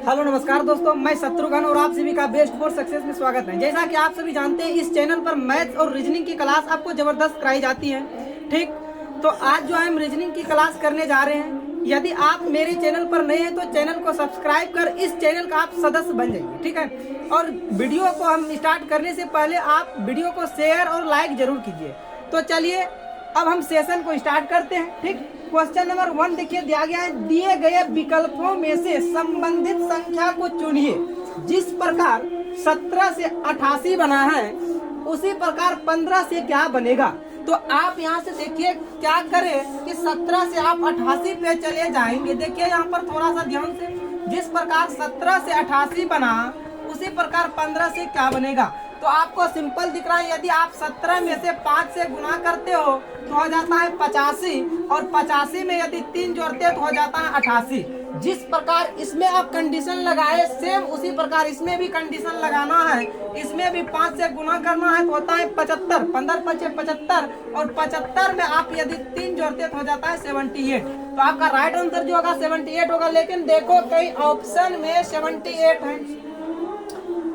Hello नमस्कार दोस्तों, मैं शत्रुघ्न और आप सभी का बेस्ट फॉर सक्सेस में स्वागत है। जैसा कि आप सभी जानते हैं, इस चैनल पर मैथ्स और रीजनिंग की क्लास आपको जबरदस्त कराई जाती है। ठीक, तो आज जो है हम रीजनिंग की क्लास करने जा रहे हैं। यदि आप मेरे चैनल पर नए हैं तो चैनल को सब्सक्राइब कर इस चैनल का आप सदस्य बन जाइए। ठीक है, और वीडियो को हम स्टार्ट करने से पहले आप वीडियो को शेयर और लाइक जरूर कीजिए। तो चलिए अब हम सेशन को स्टार्ट करते हैं। ठीक, क्वेश्चन नंबर 1 देखिए, दिया गया है, दिए गए विकल्पों में से संबंधित संख्या को चुनिए। जिस प्रकार 17 से 88 बना है उसी प्रकार 15 से क्या बनेगा। तो आप यहाँ से देखिए क्या करें कि 17 से आप 88 पे चले जाएंगे। देखिए यहाँ पर थोड़ा सा ध्यान से, जिस प्रकार 17 से 88 बना उसी प्रकार 15 से क्या बनेगा। तो आपको सिंपल दिख रहा है, यदि आप 17 में से 5 से गुना करते हो तो हो जाता है 85, और 85 में यदि 3 जोड़ते हो तो हो जाता है 88। जिस प्रकार इसमें आप कंडीशन लगाए, सेम उसी प्रकार इसमें भी कंडीशन लगाना है। इसमें भी 5 से गुना करना है तो होता है 75, 15 पचे 75, और 75 में आप यदि 3 जोड़ते तो हो जाता है 78। तो आपका राइट आंसर जो होगा 78 होगा। लेकिन देखो कई ऑप्शन में 78 है,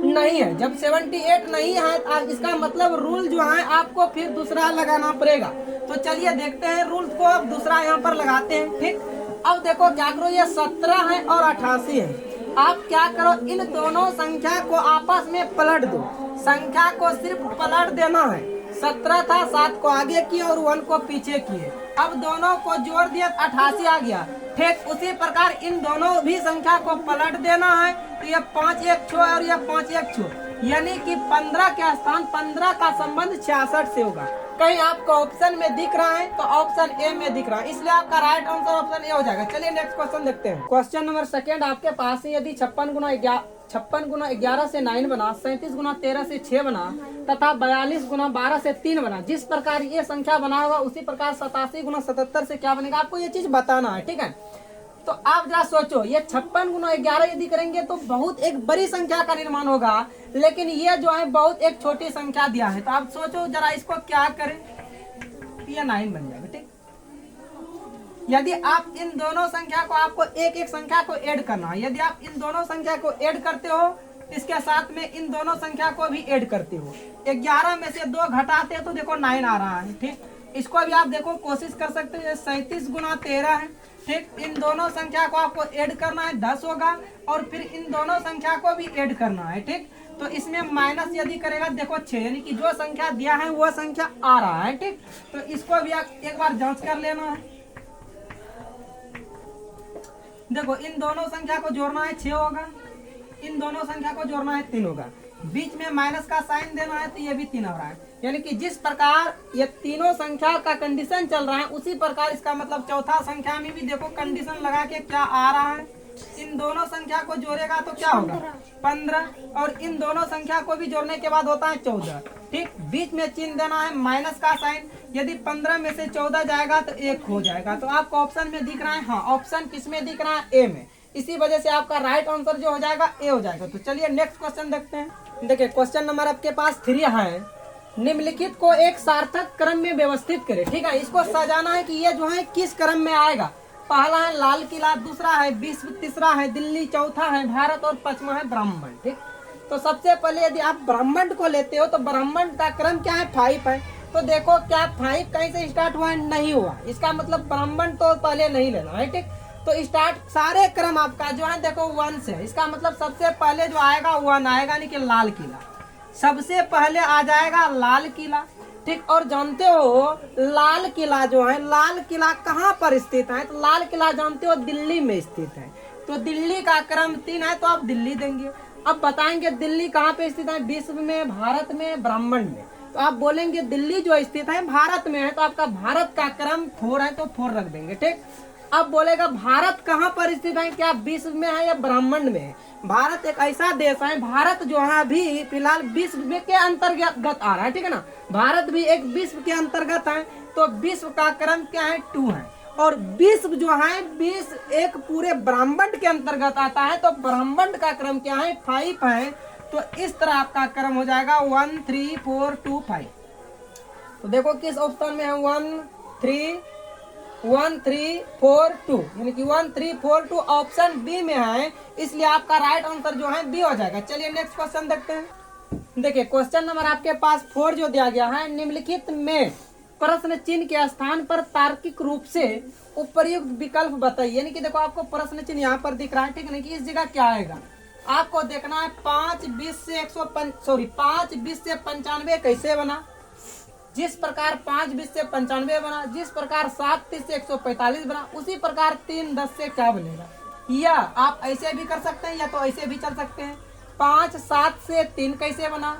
नहीं है। जब 78 नहीं है इसका मतलब रूल जो है आपको फिर दूसरा लगाना पड़ेगा। तो चलिए देखते हैं रूल को, अब दूसरा यहाँ पर लगाते हैं। ठीक, अब देखो क्या करो, ये 17 है और 88 है। आप क्या करो, इन दोनों संख्या को आपस में पलट दो। संख्या को सिर्फ पलट देना है। 17 था, 7 को आगे किए और 1 को पीछे किए। अब दोनों को जोड़ दिया, 88 आ गया। ठीक उसी प्रकार इन दोनों भी संख्या को पलट देना है। तो ये 5 1 6 और ये 5 1 6, यानी कि 15 के स्थान 15 का संबंध 66 से होगा। कहीं आपको ऑप्शन में दिख रहा है तो ऑप्शन ए में दिख रहा है, इसलिए आपका राइट आंसर ऑप्शन ए हो जाएगा। चलिए नेक्स्ट क्वेश्चन देखते हैं। क्वेश्चन नंबर 2 आपके पास है, यदि 56 गुना 11 से 9 बना, 37 गुना 13 से 6 बना तथा 42 गुना 12 से 3 बना, जिस प्रकार ये संख्या बना होगा उसी प्रकार 87 गुना 77 से क्या बनेगा। आपको ये चीज बताना है। ठीक है, तो आप जरा सोचो, ये 56 गुना 11 यदि करेंगे तो बहुत एक बड़ी संख्या का निर्माण होगा, लेकिन ये जो है बहुत एक छोटी संख्या दिया है। तो आप सोचो जरा इसको क्या करें, ये 9 बन जाएगा। ठीक, यदि आप इन दोनों संख्या को, आपको एक एक संख्या को ऐड करना है। यदि आप इन दोनों संख्या को ऐड करते हो, इसके साथ में इन दोनों संख्या को भी ऐड करते हो, 11 में से 2 घटाते हो तो देखो 9 आ रहा है। ठीक, इसको भी आप देखो कोशिश कर सकते हो। 37 गुना 13 है। ठीक, इन दोनों संख्या को आपको ऐड करना है, 10 होगा, और फिर इन दोनों संख्या को भी ऐड करना है। ठीक, तो इसमें माइनस यदि करेगा देखो 6, यानी कि जो संख्या दिया है वो संख्या आ रहा है। ठीक, तो इसको भी आप एक बार जांच कर लेना है। देखो इन दोनों संख्या को जोड़ना है 6 होगा, इन दोनों संख्या को जोड़ना है 3 होगा, बीच में माइनस का साइन देना है तो ये भी 3 हो रहा है। यानी कि जिस प्रकार ये तीनों संख्या का कंडीशन चल रहा है उसी प्रकार इसका मतलब चौथा संख्या में भी देखो कंडीशन लगा के क्या आ रहा है। इन दोनों संख्या को जोड़ेगा तो क्या होगा 15, और इन दोनों संख्या को भी जोड़ने के बाद होता है 14। ठीक, बीच में चिन्ह देना है माइनस का साइन। यदि 15 में से 14 जाएगा तो 1 हो जाएगा। तो आपको ऑप्शन में दिख रहा है, हाँ ऑप्शन किस में दिख रहा है, ए में। इसी वजह से आपका राइट आंसर जो हो जाएगा ए हो जाएगा। तो चलिए नेक्स्ट क्वेश्चन देखते हैं। देखिए क्वेश्चन नंबर आपके पास 3 है, निम्नलिखित को एक सार्थक क्रम में व्यवस्थित करें। ठीक है, इसको सजाना है कि ये जो है किस क्रम में आएगा। पहला है लाल किला, दूसरा है विश्व, तीसरा है दिल्ली, चौथा है भारत और पांचवा है ब्रह्मांड। ठीक, तो सबसे पहले यदि आप ब्रह्मांड को लेते हो तो ब्रह्मांड का क्रम क्या है, 5 है। तो देखो क्या 5 कहीं से स्टार्ट हुआ है, नहीं हुआ, इसका मतलब ब्रह्मांड तो पहले नहीं लेना है। ठीक, तो स्टार्ट सारे क्रम आपका जो है देखो 1 से, इसका मतलब सबसे पहले जो आएगा 1 आएगा, यानी कि लाल किला सबसे पहले आ जाएगा, लाल किला। ठीक, और जानते हो लाल किला जो है, लाल किला कहाँ पर स्थित है, तो लाल किला जानते हो दिल्ली में स्थित है। तो दिल्ली का क्रम 3 है तो आप दिल्ली देंगे। अब बताएंगे दिल्ली कहाँ पे स्थित है, विश्व में, भारत में, ब्रह्मांड में। तो आप बोलेंगे दिल्ली जो स्थित है भारत में है, तो आपका भारत का क्रम 4 है तो 4 रख देंगे। ठीक, अब बोलेगा भारत कहाँ पर स्थित है, क्या विश्व में है या ब्रह्मांड में है। भारत एक ऐसा देश है, भारत जो है अभी फिलहाल विश्व के अंतर्गत आ रहा है। ठीक है ना, भारत भी एक विश्व के अंतर्गत है। तो विश्व का क्रम क्या है, 2 है, और विश्व जो है विश्व एक पूरे ब्रह्मांड के अंतर्गत आता है। तो ब्रह्मांड का क्रम क्या है, 5 है। तो इस तरह आपका क्रम हो जाएगा 1 3 4 2 5। तो देखो किस ऑप्शन में है, 1 3 1342 यानी कि 1342 ऑप्शन बी में है, इसलिए आपका राइट आंसर जो है बी हो जाएगा। चलिए नेक्स्ट क्वेश्चन देखते हैं। देखिए क्वेश्चन नंबर आपके पास 4 जो दिया गया है, निम्नलिखित में प्रश्न चिन्ह के स्थान पर तार्किक रूप से उपयुक्त विकल्प बताइए। यानी कि देखो आपको प्रश्न चिन्ह यहाँ पर दिख रहा है, ठीक है, कि इस जगह क्या आएगा आपको देखना है। 5 20 से 95 कैसे बना, जिस प्रकार 5 20 से 95 बना, जिस प्रकार 7 30 से 145 बना, उसी प्रकार 3 10 से क्या बनेगा। या आप ऐसे भी कर सकते हैं या तो ऐसे भी चल सकते हैं। 5 7 से 3 कैसे बना,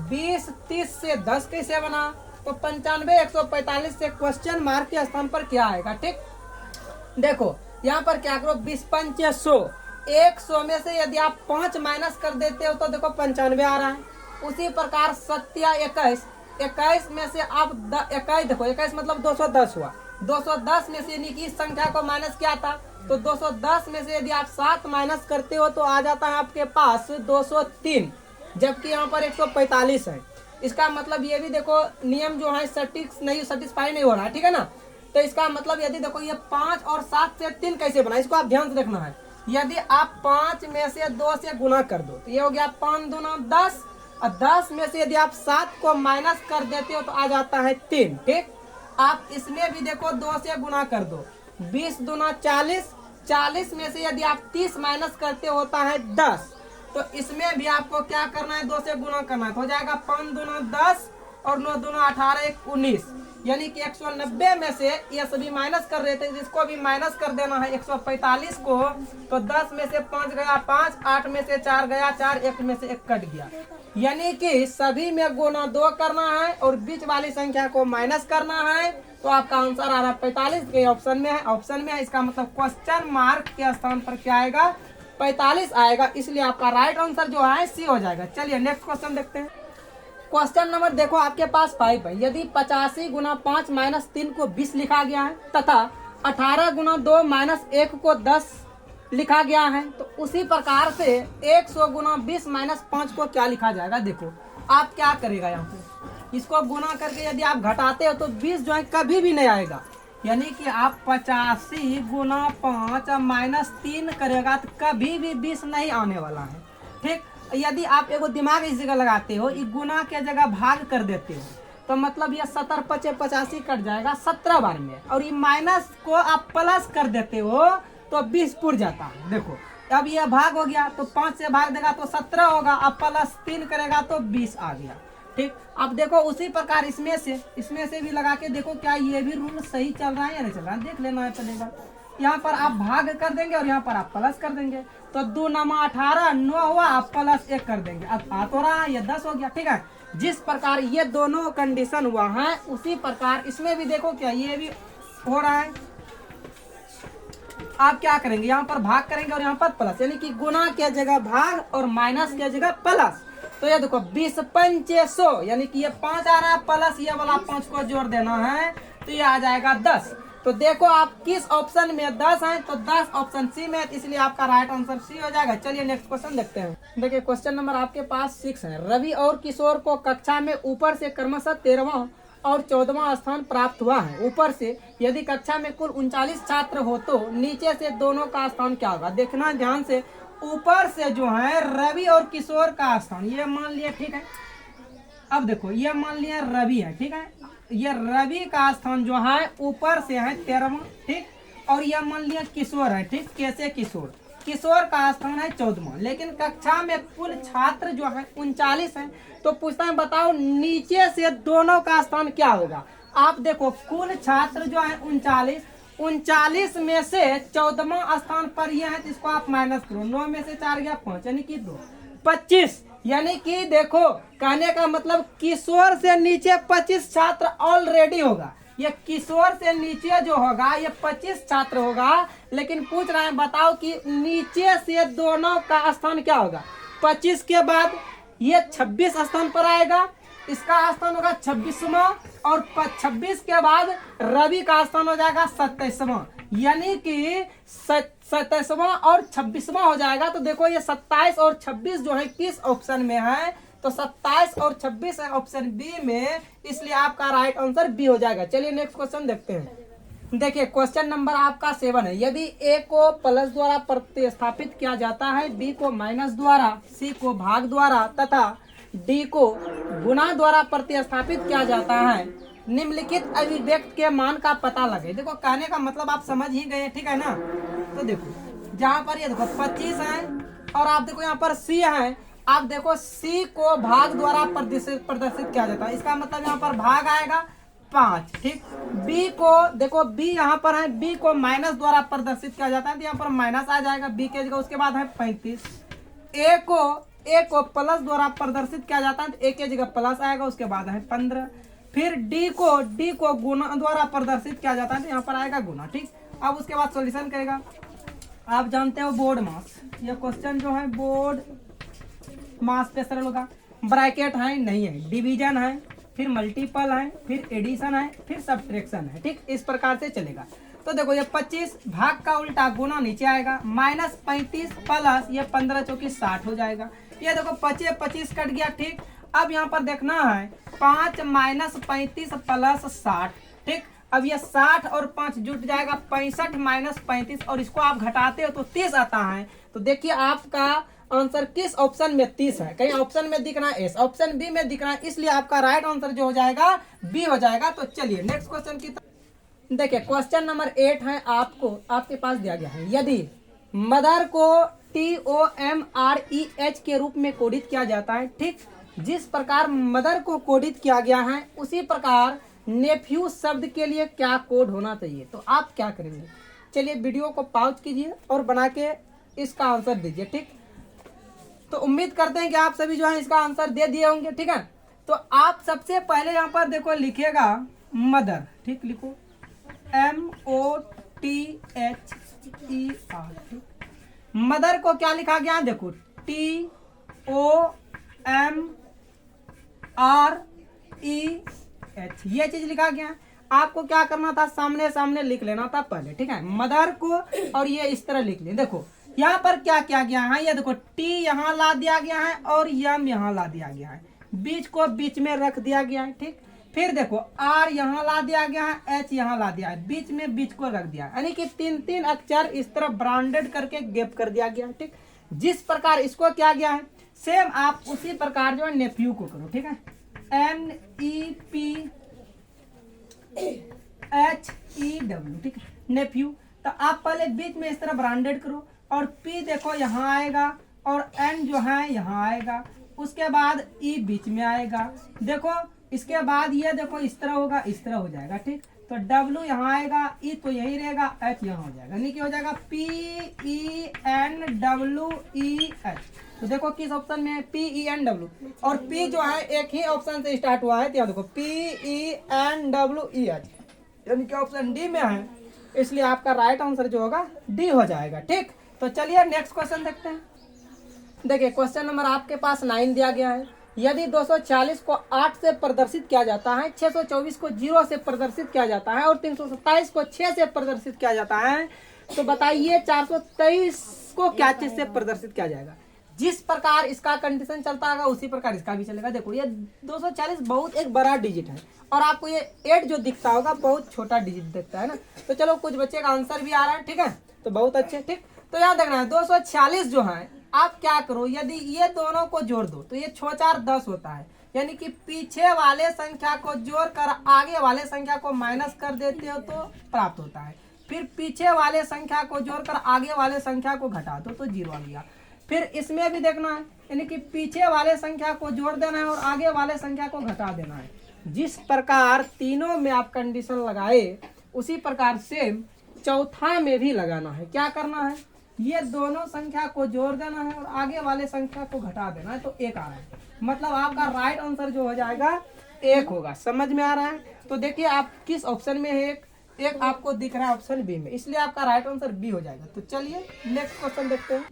20 30 से 10 कैसे बना, तो 95 145 से क्वेश्चन मार्क के स्थान पर क्या आएगा। ठीक, देखो यहाँ पर क्या करो, 20 5 100, 100 में से यदि आप 5 माइनस कर देते हो तो देखो 95 आ रहा है। उसी प्रकार 7 21, 21 में से आप 21 देखो, 21 मतलब 210 हुआ। 210 में से यानी कि इस संख्या को माइनस किया था, तो 210 में से यदि आप 7 माइनस करते हो तो आ जाता है आपके पास 203, जबकि यहाँ पर 145 है। इसका मतलब ये भी देखो नियम जो है सेटिस्फाई नहीं हो रहा है, ठीक है ना। तो इसका मतलब यदि देखो ये 5 और 7 से 3 कैसे बना, इसको आप ध्यान से देखना है। यदि आप 5 में से 2 से गुना कर दो तो ये हो गया 5 दूना 10, और 10 में से यदि आप 7 को माइनस कर देते हो तो आ जाता है 3। ठीक, आप इसमें भी देखो 2 से गुना कर दो, 20 दूना 40, 40 में से यदि आप 30 माइनस करते होता है 10, तो इसमें भी आपको क्या करना है, 2 से गुना करना है, तो हो जाएगा 5 दूना 10 और 9 दूना 18 1 19, यानी कि 190 में से ये सभी माइनस कर रहे थे, जिसको भी माइनस कर देना है 145 को, तो 10 में से 5 गया 5, 8 में से 4 गया 4, 1 में से 1 कट गया, यानी कि सभी में गुना 2 करना है और बीच वाली संख्या को माइनस करना है। तो आपका आंसर आ रहा है 45 के ऑप्शन में है, ऑप्शन में है। इसका मतलब क्वेश्चन मार्क के स्थान पर क्या आएगा, 45 आएगा, इसलिए आपका राइट आंसर जो है सी हो जाएगा। चलिए नेक्स्ट क्वेश्चन देखते हैं। क्वेश्चन नंबर देखो आपके पास 5 है। यदि 85 गुना 5 माइनस 3 को 20 लिखा गया है तथा 18 गुना 2 माइनस 1 को 10 लिखा गया है, तो उसी प्रकार से 100 गुना 20 माइनस 5 को क्या लिखा जाएगा। देखो आप क्या करेगा, यहाँ पे इसको गुना करके यदि आप घटाते हो तो 20 जो है कभी भी नहीं आएगा, यानी कि आप 85 गुना 5 माइनस 3 करेगा तो कभी भी 20 नहीं आने वाला है। ठीक, यदि आप एगो दिमाग इस जगह लगाते हो, ये गुना के जगह भाग कर देते हो, तो मतलब ये 70 5 85 कट जाएगा 17 बार में, और ये माइनस को आप प्लस कर देते हो तो 20 पुर जाता है। देखो अब ये भाग हो गया तो 5 से भाग देगा तो 17 होगा, अब प्लस 3 करेगा तो 20 आ गया। ठीक, अब देखो उसी प्रकार इसमें से भी लगा के देखो क्या ये भी रूल सही चल रहा है या नहीं चल रहा है, देख लेना है चलेगा। यहाँ पर आप भाग कर देंगे और यहाँ पर आप प्लस कर देंगे, तो 2 9 18 9 हुआ, आप प्लस 1 कर देंगे, अब आ तो रहा है ये 10 हो गया। ठीक है, जिस प्रकार ये दोनों कंडीशन हुआ है उसी प्रकार इसमें भी देखो क्या ये भी हो रहा है। आप क्या करेंगे, यहाँ पर भाग करेंगे और यहाँ पर प्लस, यानी कि गुना के जगह भाग और माइनस के जगह प्लस। तो ये देखो 20 5 100, यानी कि ये 5 आ रहा है प्लस ये वाला 5 को जोड़ देना है तो ये आ जाएगा 10। तो देखो आप किस ऑप्शन में 10 है, तो 10 ऑप्शन सी में, इसलिए आपका राइट आंसर सी हो जाएगा। चलिए नेक्स्ट क्वेश्चन देखते हैं। देखिए क्वेश्चन नंबर आपके पास 6 है। रवि और किशोर को कक्षा में ऊपर से क्रमशः 13वां और 14वां स्थान प्राप्त हुआ है। ऊपर से यदि कक्षा में कुल 39 छात्र हो तो नीचे से दोनों का स्थान क्या होगा। देखना ध्यान से, ऊपर से जो है रवि और किशोर का स्थान ये मान लिया, ठीक है। अब देखो ये मान लिया रवि है, ठीक है, ये रवि का स्थान जो है ऊपर से है 13वां, ठीक, और ये मान लिया किशोर है, ठीक, कैसे किशोर, किशोर का स्थान है 14वां, लेकिन कक्षा में कुल छात्र जो है 39 है। तो पूछता है बताओ नीचे से दोनों का स्थान क्या होगा। आप देखो कुल छात्र जो है 39 में से 14वां स्थान पर ये है, तो इसको आप माइनस करो, 9 में से 4 गया 5, यानी कि 2 25, यानी कि देखो कहने का मतलब किशोर से नीचे 25 छात्र ऑलरेडी होगा। ये किशोर से नीचे जो होगा ये 25 छात्र होगा, लेकिन पूछ रहे हैं बताओ कि नीचे से दोनों का स्थान क्या होगा। 25 के बाद ये 26 स्थान पर आएगा, इसका स्थान होगा 26वां, और 26 के बाद रवि का स्थान हो जाएगा 27वां, यानी कि 27वां और 26वां हो जाएगा। तो देखो ये 27 और 26 जो है किस ऑप्शन में है, तो 27 और 26 है ऑप्शन बी में, इसलिए आपका राइट आंसर बी हो जाएगा। चलिए नेक्स्ट क्वेश्चन देखते हैं। देखिए क्वेश्चन नंबर आपका 7 है। यदि ए को प्लस द्वारा प्रतिस्थापित किया जाता है, बी को माइनस द्वारा, सी को भाग द्वारा तथा डी को गुणा द्वारा प्रतिस्थापित किया जाता है, निम्नलिखित अभिव्यक्त के मान का पता लगे। देखो कहने का मतलब आप समझ ही गए, ठीक है ना। तो देखो जहाँ पर ये देखो 25 है और आप देखो यहाँ पर सी है। आप देखो सी को भाग द्वारा प्रदर्शित किया जाता है, इसका मतलब यहाँ पर भाग आएगा 5, ठीक। बी को देखो, बी यहाँ पर है, बी को माइनस द्वारा प्रदर्शित किया जाता है तो यहाँ पर माइनस आ जाएगा बी के जगह। उसके बाद है 35। ए को प्लस द्वारा प्रदर्शित किया जाता है तो ए के जगह प्लस आएगा। उसके बाद है 15। फिर डी को गुणा द्वारा प्रदर्शित किया जाता है तो यहाँ पर आएगा गुणा, ठीक। अब उसके बाद सॉल्यूशन करेगा। आप जानते हो बोर्ड मास, ये क्वेश्चन जो है बोर्ड मास पे सरल होगा। ब्रैकेट है नहीं है, डिवीजन है, फिर मल्टीपल है, फिर एडिशन है, फिर सब्ट्रैक्शन है, ठीक। इस प्रकार से चलेगा। तो देखो ये 25 भाग का उल्टा गुना नीचे आएगा, माइनस 35 प्लस ये 15 चौकी 60 हो जाएगा। ये देखो 25 कट गया, ठीक। अब यहाँ पर देखना है 5 माइनस 35 प्लस 60, ठीक। अब ये 60 और 5 जुट जाएगा 65 माइनस 35 और इसको आप घटाते हो तो 30 आता है। तो देखिए आपका आंसर किस ऑप्शन में 30 है। कहीं ऑप्शन में दिख रहा है एस, ऑप्शन बी में दिख रहा है, इसलिए आपका राइट आंसर जो हो जाएगा बी हो जाएगा। तो चलिए नेक्स्ट क्वेश्चन की देखिए क्वेश्चन नंबर 8 है। आपके पास दिया गया है, यदि मदर को TOMREH के रूप में कोडित किया जाता है, ठीक। जिस प्रकार मदर को कोडित किया गया है उसी प्रकार नेफ्यू शब्द के लिए क्या कोड होना चाहिए। तो आप क्या करेंगे, चलिए वीडियो को पॉज कीजिए और बना के इसका आंसर दीजिए, ठीक। तो उम्मीद करते हैं कि आप सभी जो है इसका आंसर दे दिए होंगे, ठीक है। तो आप सबसे पहले यहाँ पर देखो लिखिएगा मदर, ठीक। लिखो MOTHER, ठीक। मदर को क्या लिखा गया, देखो TOMREH, ये चीज लिखा गया। आपको क्या करना था, सामने सामने लिख लेना था पहले, ठीक है। मदर को और ये इस तरह लिख लें। देखो यहाँ पर क्या किया गया है, ये देखो T यहाँ ला दिया गया है और M यहाँ ला दिया गया है, बीच को बीच में रख दिया गया है, ठीक। फिर देखो R यहाँ ला दिया गया है, H यहाँ ला दिया है, बीच में बीच को रख दिया है, यानी कि 3 अक्षर इस तरह ब्रांडेड करके गैप कर दिया गया है, ठीक। जिस प्रकार इसको किया गया है सेम आप उसी प्रकार जो है नेफ्यू को करो, ठीक है। NEPHEW, ठीक है, नेफ्यू। तो आप पहले बीच में इस तरह ब्रांडेड करो और P देखो यहाँ आएगा और N जो है यहाँ आएगा, उसके बाद E बीच में आएगा। देखो इसके बाद ये देखो इस तरह होगा, इस तरह हो जाएगा, ठीक। तो W यहाँ आएगा, E तो यही रहेगा, H यहाँ हो जाएगा, यानी कि हो जाएगा PENWEH। तो देखो किस ऑप्शन में है, PENW, और P जो है एक ही ऑप्शन से स्टार्ट हुआ है, तो देखो PENWEH, यानी कि ऑप्शन डी में है, इसलिए आपका राइट आंसर जो होगा डी हो जाएगा, ठीक। तो चलिए नेक्स्ट क्वेश्चन देखते हैं। देखिए क्वेश्चन नंबर आपके पास 9 दिया गया है। यदि 240 को 8 से प्रदर्शित किया जाता है, 624 को 0 से प्रदर्शित किया जाता है और 327 को 6 से प्रदर्शित किया जाता है, तो बताइए 423 को क्या चीज से प्रदर्शित किया जाएगा। जिस प्रकार इसका कंडीशन चलता होगा उसी प्रकार इसका भी चलेगा। देखो ये 240 बहुत एक बड़ा डिजिट है और आपको ये 8 जो दिखता होगा बहुत छोटा डिजिट दिखता है ना। तो चलो कुछ बच्चे का आंसर भी आ रहा है, ठीक है, तो बहुत अच्छे, ठीक। तो याद रखना है 246 जो है आप क्या करो, यदि ये दोनों को जोड़ दो तो ये 6 4 10 होता है, यानी कि पीछे वाले संख्या को जोड़कर आगे वाले संख्या को माइनस कर देते हो तो प्राप्त होता है। फिर पीछे वाले संख्या को जोड़कर आगे वाले संख्या को घटा दो तो 0 आ गया। फिर इसमें भी देखना है, यानी कि पीछे वाले संख्या को जोड़ देना है और आगे वाले संख्या को घटा देना है। जिस प्रकार तीनों में आप कंडीशन लगाए उसी प्रकार से चौथा में भी लगाना है। क्या करना है, ये दोनों संख्या को जोड़ देना है और आगे वाले संख्या को घटा देना है तो 1 आ रहा है, मतलब आपका राइट आंसर जो हो जाएगा 1 होगा। समझ में आ रहा है। तो देखिए आप किस ऑप्शन में है, एक आपको दिख रहा है ऑप्शन बी में, इसलिए आपका राइट आंसर बी हो जाएगा। तो चलिए नेक्स्ट क्वेश्चन देखते हैं।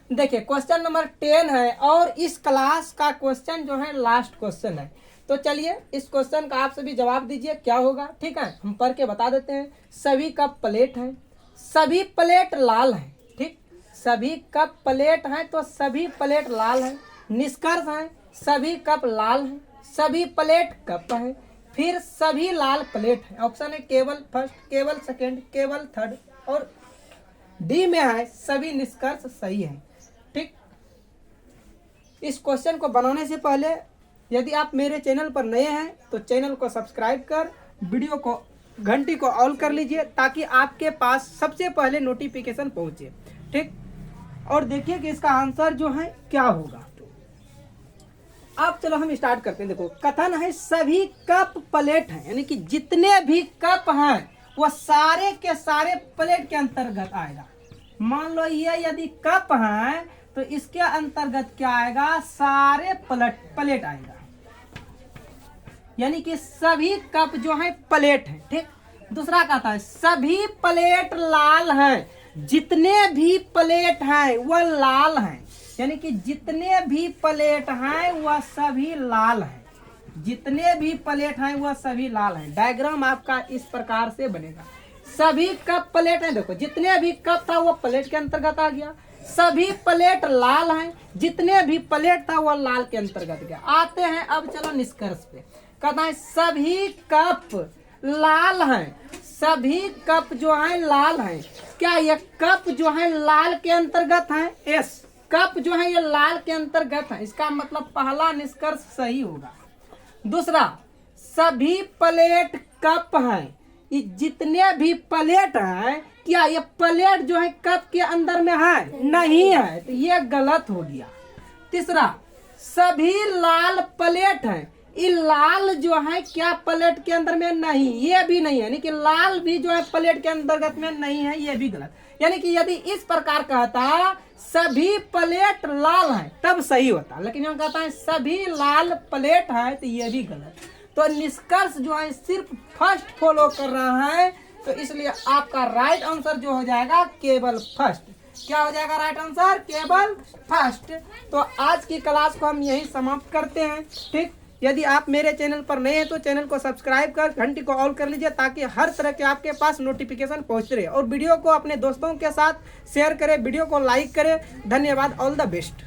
देखिए क्वेश्चन नंबर 10 है और इस क्लास का क्वेश्चन जो है लास्ट क्वेश्चन है। तो चलिए इस क्वेश्चन का आप सभी जवाब दीजिए क्या होगा, ठीक है। हम पढ़ के बता देते हैं। सभी कप प्लेट हैं, सभी प्लेट लाल हैं, ठीक। सभी कप प्लेट हैं तो सभी प्लेट लाल हैं। निष्कर्ष है सभी कप लाल हैं, सभी प्लेट कप हैं। फिर सभी लाल प्लेट है। ऑप्शन है केवल फर्स्ट, केवल सेकंड, केवल थर्ड, और डी में है सभी निष्कर्ष सही है। ठीक, इस क्वेश्चन को बनाने से पहले यदि आप मेरे चैनल पर नए हैं तो चैनल को सब्सक्राइब कर वीडियो को घंटी को ऑल कर लीजिए ताकि आपके पास सबसे पहले नोटिफिकेशन पहुंचे। ठीक, और देखिए कि इसका आंसर जो है क्या होगा। अब चलो हम स्टार्ट करते हैं। देखो कथन है सभी कप प्लेट हैं, यानी कि जितने भी कप हैं वो सारे के सारे प्लेट के अंतर्गत आएगा। मान लो ये यदि कप हैं तो इसके अंतर्गत क्या आएगा, सारे प्लेट आएगा, यानी कि सभी कप जो है प्लेट है। ठीक, दूसरा कहता है सभी प्लेट लाल हैं, जितने भी प्लेट हैं वह लाल हैं, यानी कि जितने भी प्लेट हैं वह सभी लाल हैं, जितने भी प्लेट हैं वह सभी लाल हैं। डायग्राम आपका इस प्रकार से बनेगा। सभी कप प्लेट हैं, देखो जितने भी कप था वो प्लेट के अंतर्गत आ गया, सभी प्लेट लाल हैं, जितने भी प्लेट था वह लाल के अंतर्गत गया। आते हैं अब चलो निष्कर्ष पे। कहता है सभी कप लाल हैं, सभी कप जो है लाल हैं। क्या ये कप जो है लाल के अंतर्गत हैं? यस, कप जो है ये लाल के अंतर्गत है, इसका मतलब पहला निष्कर्ष सही होगा। दूसरा सभी प्लेट कप हैं, ये जितने भी प्लेट हैं क्या ये प्लेट जो है कप के अंदर में है? नहीं है, तो ये गलत हो गया। तीसरा सभी लाल प्लेट हैं, ये लाल जो है क्या प्लेट के अंदर में नहीं, ये भी नहीं है, यानी कि लाल भी जो है प्लेट के अंतर्गत में नहीं है, ये भी गलत। यानी कि यदि इस प्रकार कहता सभी प्लेट लाल हैं तब सही होता, लेकिन हम कहता है सभी लाल प्लेट है तो ये भी गलत। तो निष्कर्ष जो है सिर्फ फर्स्ट फॉलो कर रहा है, तो इसलिए आपका राइट आंसर जो हो जाएगा केवल फर्स्ट। क्या हो जाएगा राइट आंसर? केवल फर्स्ट। तो आज की क्लास को हम यही समाप्त करते हैं। ठीक, यदि आप मेरे चैनल पर नए हैं तो चैनल को सब्सक्राइब कर घंटी को ऑल कर लीजिए ताकि हर तरह के आपके पास नोटिफिकेशन पहुंचते रहे, और वीडियो को अपने दोस्तों के साथ शेयर करें, वीडियो को लाइक करें। धन्यवाद, ऑल द बेस्ट।